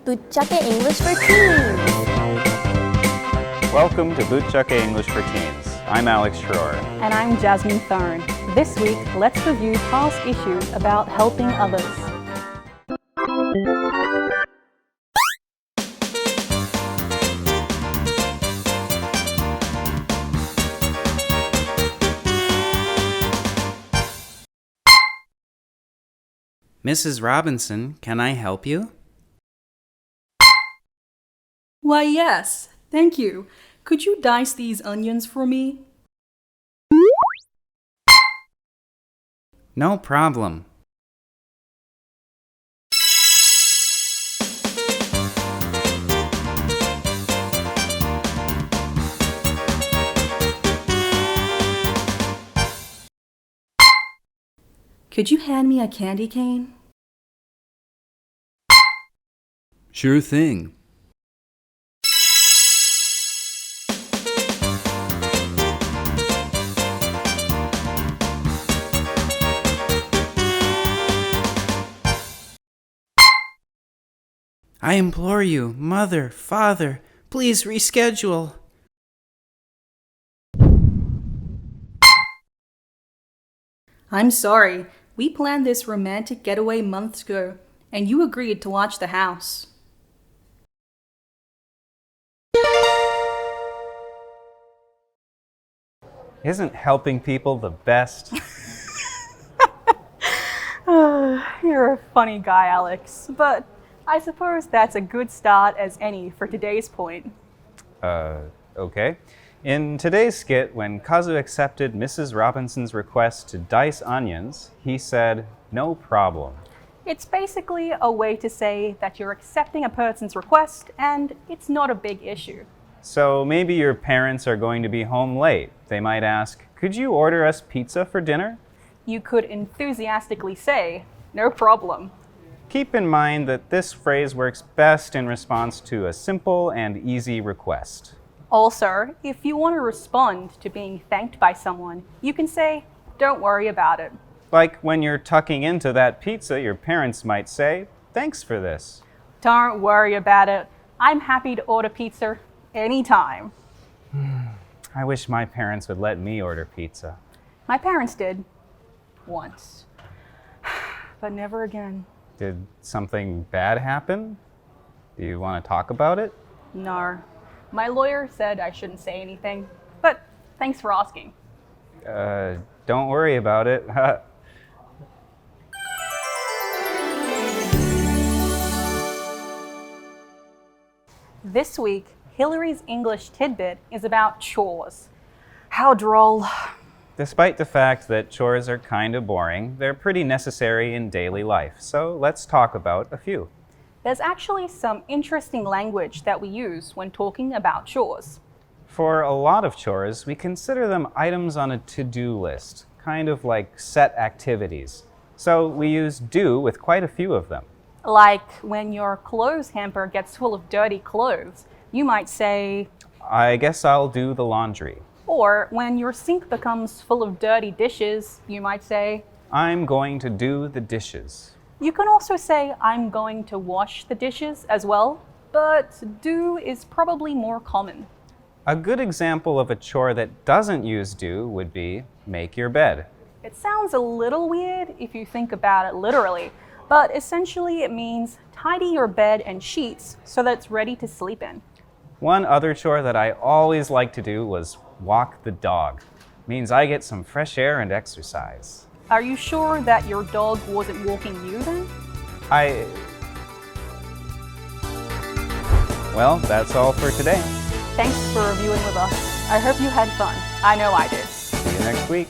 ぶっちゃけ English for Teens. Welcome to ぶっちゃけ English for Teens. I'm Alex Schroer. And I'm Jasmine Thorne. This week, let's review past issues about helping others. Mrs. Robinson, can I help you? Why, yes. Thank you. Could you dice these onions for me? No problem. Could you hand me a candy cane? Sure thing. I implore you, Mother, Father, please reschedule. I'm sorry. We planned this romantic getaway months ago, and you agreed to watch the house. Isn't helping people the best? You're a funny guy, Alex, but I suppose that's a good start as any for today's point. Okay. In today's skit, when Kazu accepted Mrs. Robinson's request to dice onions, he said, "No problem." It's basically a way to say that you're accepting a person's request and it's not a big issue. So maybe your parents are going to be home late. They might ask, "Could you order us pizza for dinner?" You could enthusiastically say, "No problem." Keep in mind that this phrase works best in response to a simple and easy request. Also, if you want to respond to being thanked by someone, you can say, "Don't worry about it." Like when you're tucking into that pizza, your parents might say, "Thanks for this." Don't worry about it. I'm happy to order pizza anytime. I wish my parents would let me order pizza. My parents did. Once. But never again. Did something bad happen? Do you want to talk about it? No. My lawyer said I shouldn't say anything. But thanks for asking. Don't worry about it. This week, Hillary's English tidbit is about chores. How droll. Despite the fact that chores are kind of boring, they're pretty necessary in daily life. So let's talk about a few. There's actually some interesting language that we use when talking about chores. For a lot of chores, we consider them items on a to-do list, kind of like set activities. So we use do with quite a few of them. Like when your clothes hamper gets full of dirty clothes, you might say, "I guess I'll do the laundry." Or when your sink becomes full of dirty dishes, you might say, "I'm going to do the dishes." You can also say, "I'm going to wash the dishes" as well, but do is probably more common. A good example of a chore that doesn't use do would be make your bed. It sounds a little weird if you think about it literally, but essentially it means tidy your bed and sheets so that it's ready to sleep in. One other chore that I always liked to do was walk the dog. Means I get some fresh air and exercise. Are you sure that your dog wasn't walking you then? Well, that's all for today. Thanks for reviewing with us. I hope you had fun. I know I did. See you next week.